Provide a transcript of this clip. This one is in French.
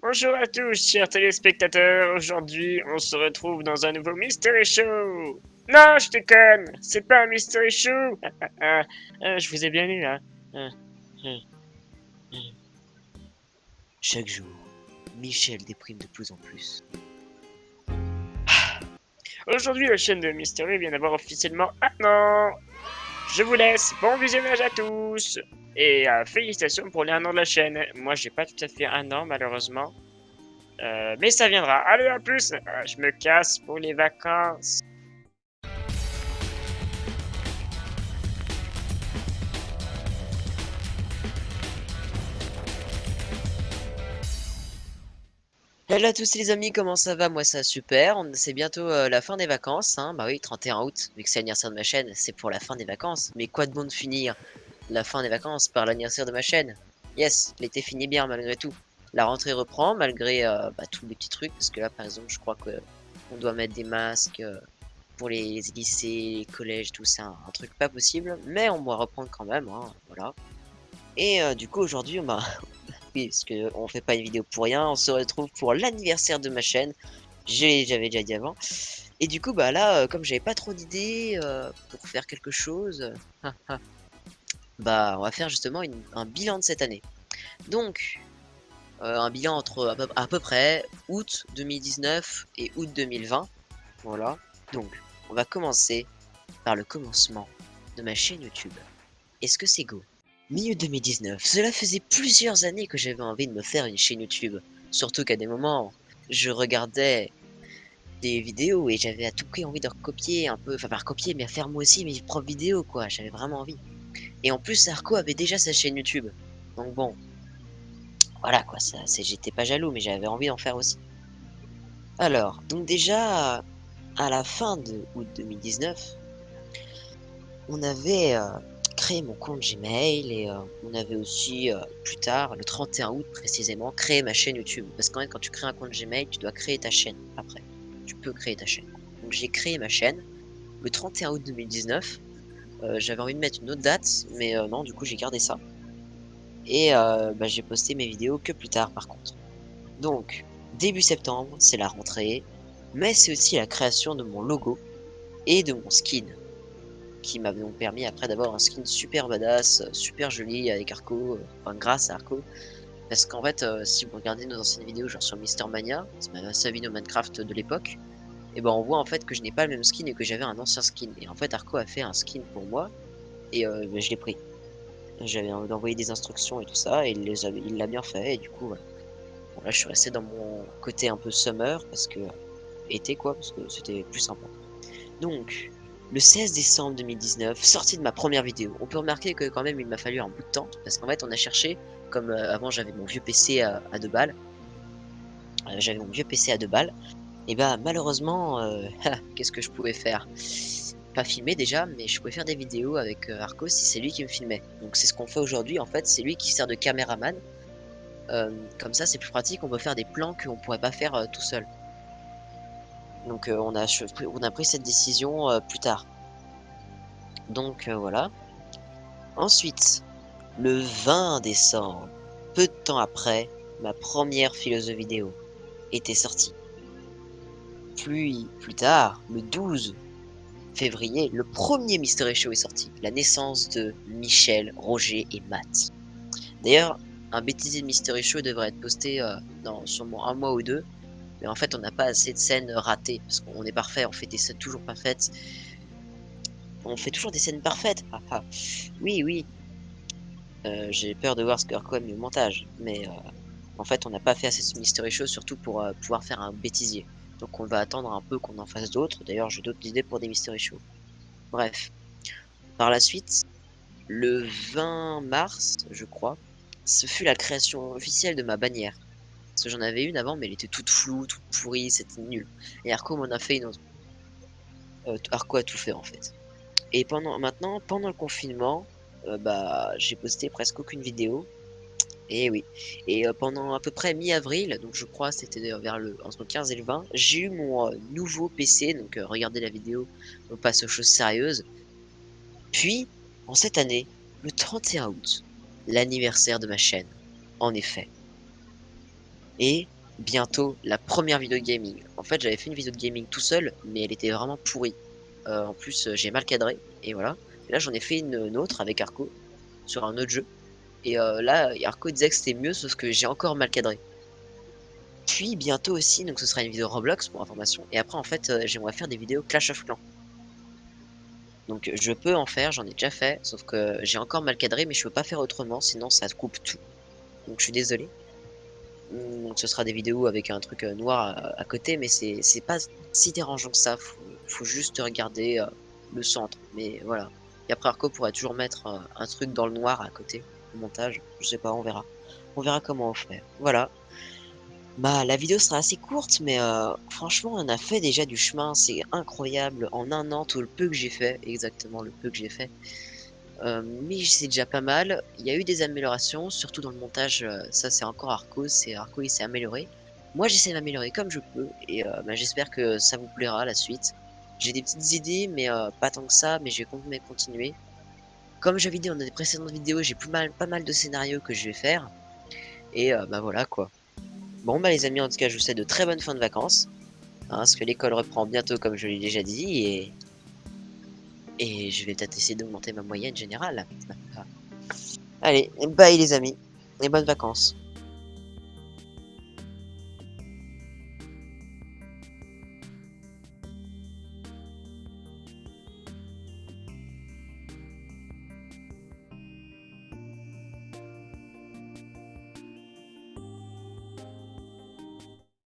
Bonjour à tous, chers téléspectateurs. Aujourd'hui, on se retrouve dans un nouveau Mystery Show. Non, je déconne, c'est pas un Mystery Show. Je vous ai bien eu, hein. Ah, ah, ah. Chaque jour, Michel déprime de plus en plus. Aujourd'hui, la chaîne de Mystery vient d'avoir officiellement un an. Je vous laisse, bon visionnage à tous. Et félicitations pour les 1 an de la chaîne. Moi, j'ai pas tout à fait 1 an, malheureusement. Mais ça viendra. Allez, à plus. Je me casse pour les vacances. Hello à tous les amis, comment ça va? Moi ça va super, c'est bientôt la fin des vacances, hein. Bah oui, 31 août, vu que c'est l'anniversaire de ma chaîne, c'est pour la fin des vacances. Mais quoi de bon de finir la fin des vacances par l'anniversaire de ma chaîne? Yes, l'été finit bien malgré tout. La rentrée reprend malgré tous les petits trucs, parce que là par exemple je crois que on doit mettre des masques pour les lycées, les collèges, tout ça, un truc pas possible. Mais on va reprendre quand même, hein, voilà. Et du coup aujourd'hui, bah, oui, parce qu'on fait pas une vidéo pour rien, on se retrouve pour l'anniversaire de ma chaîne. J'avais déjà dit avant. Et du coup, bah là, comme j'avais pas trop d'idées pour faire quelque chose, bah on va faire justement un bilan de cette année. Donc, un bilan entre à peu près août 2019 et août 2020. Voilà. Donc, on va commencer par le commencement de ma chaîne YouTube. Est-ce que c'est go? Milieu 2019, cela faisait plusieurs années que j'avais envie de me faire une chaîne YouTube. Surtout qu'à des moments, je regardais des vidéos et j'avais à tout prix envie de recopier un peu, enfin pas recopier, mais à faire moi aussi mes propres vidéos, quoi. J'avais vraiment envie. Et en plus, Arco avait déjà sa chaîne YouTube. Donc bon, voilà quoi, j'étais pas jaloux, mais j'avais envie d'en faire aussi. Alors, donc déjà, à la fin de août 2019, on avait créé mon compte Gmail et on avait aussi plus tard, le 31 août précisément, créé ma chaîne YouTube. Parce qu'en fait, quand tu crées un compte Gmail, tu dois créer ta chaîne après. Tu peux créer ta chaîne. Donc j'ai créé ma chaîne le 31 août 2019. J'avais envie de mettre une autre date, mais non, du coup j'ai gardé ça. Et j'ai posté mes vidéos que plus tard par contre. Donc, début septembre, c'est la rentrée, mais c'est aussi la création de mon logo et de mon skin, qui m'a donc permis après d'avoir un skin super badass, super joli avec Arco, enfin grâce à Arco. Parce qu'en fait, si vous regardez nos anciennes vidéos, genre sur Mister Mania, sa vidéo Minecraft de l'époque, et ben on voit en fait que je n'ai pas le même skin et que j'avais un ancien skin. Et en fait, Arco a fait un skin pour moi et je l'ai pris. J'avais envoyé des instructions et tout ça, et il l'a bien fait, et du coup, voilà. Bon, là, je suis resté dans mon côté un peu summer, parce que été quoi, parce que c'était plus sympa. Donc, le 16 décembre 2019, sortie de ma première vidéo. On peut remarquer que quand même il m'a fallu un bout de temps, parce qu'en fait on a cherché, comme avant j'avais mon vieux PC à 2 balles, et bah malheureusement, qu'est-ce que je pouvais faire? Pas filmer déjà, mais je pouvais faire des vidéos avec Arcos si c'est lui qui me filmait. Donc c'est ce qu'on fait aujourd'hui, en fait, c'est lui qui sert de caméraman. Comme ça c'est plus pratique, on peut faire des plans qu'on pourrait pas faire tout seul. Donc on a pris cette décision plus tard. Donc voilà. Ensuite, le 20 décembre, peu de temps après, ma première philosophie vidéo était sortie. Puis, plus tard, le 12 février, le premier Mystery Show est sorti. La naissance de Michel, Roger et Matt. D'ailleurs, un bêtisier de Mystery Show devrait être posté dans sûrement un mois ou deux. Mais en fait, on n'a pas assez de scènes ratées. Parce qu'on est parfait, on fait des scènes toujours parfaites. On fait toujours des scènes parfaites. Oui, oui. J'ai peur de voir ce que Arco a mis au montage. Mais en fait, on n'a pas fait assez de Mystery Show, surtout pour pouvoir faire un bêtisier. Donc on va attendre un peu qu'on en fasse d'autres. D'ailleurs, j'ai d'autres idées pour des Mystery Show. Bref. Par la suite, le 20 mars, je crois, ce fut la création officielle de ma bannière. Parce que j'en avais une avant, mais elle était toute floue, toute pourrie, c'était nul. Et Arco m'en a fait une autre. Arco a tout fait en fait. Et pendant le confinement, j'ai posté presque aucune vidéo. Et oui. Et pendant à peu près mi-avril, donc je crois c'était vers entre le 15 et le 20, j'ai eu mon nouveau PC, donc regardez la vidéo, on passe aux choses sérieuses. Puis, en cette année, le 31 août, l'anniversaire de ma chaîne. En effet. et bientôt la première vidéo de gaming. En fait, j'avais fait une vidéo de gaming tout seul, mais elle était vraiment pourrie. En plus, j'ai mal cadré, et voilà. Et là, j'en ai fait une autre avec Arco, sur un autre jeu. Et là, Arco disait que c'était mieux, sauf que j'ai encore mal cadré. Puis bientôt aussi, donc ce sera une vidéo Roblox pour information. Et après, en fait, j'aimerais faire des vidéos Clash of Clans. Donc je peux en faire, j'en ai déjà fait, sauf que j'ai encore mal cadré, mais je peux pas faire autrement, sinon ça coupe tout. Donc je suis désolé. Donc ce sera des vidéos avec un truc noir à côté, mais c'est pas si dérangeant que ça. Faut juste regarder le centre. Mais voilà. Et après Arco pourrait toujours mettre un truc dans le noir à côté au montage. Je sais pas, on verra. On verra comment on fait. Voilà. Bah la vidéo sera assez courte, mais franchement on a fait déjà du chemin. C'est incroyable. En un an, tout le peu que j'ai fait, exactement le peu que j'ai fait. Mais c'est déjà pas mal. Il y a eu des améliorations, surtout dans le montage, ça c'est encore Arco, c'est Arco il s'est amélioré. Moi j'essaie de m'améliorer comme je peux et bah, j'espère que ça vous plaira la suite. J'ai des petites idées mais pas tant que ça, mais je vais continuer. Comme j'avais dit dans des précédentes vidéos, j'ai pas mal de scénarios que je vais faire et bah voilà quoi. Bon bah les amis, en tout cas je vous souhaite de très bonnes fins de vacances, hein, parce que l'école reprend bientôt comme je l'ai déjà dit et je vais peut-être essayer d'augmenter ma moyenne générale. Allez, bye les amis, et bonnes vacances.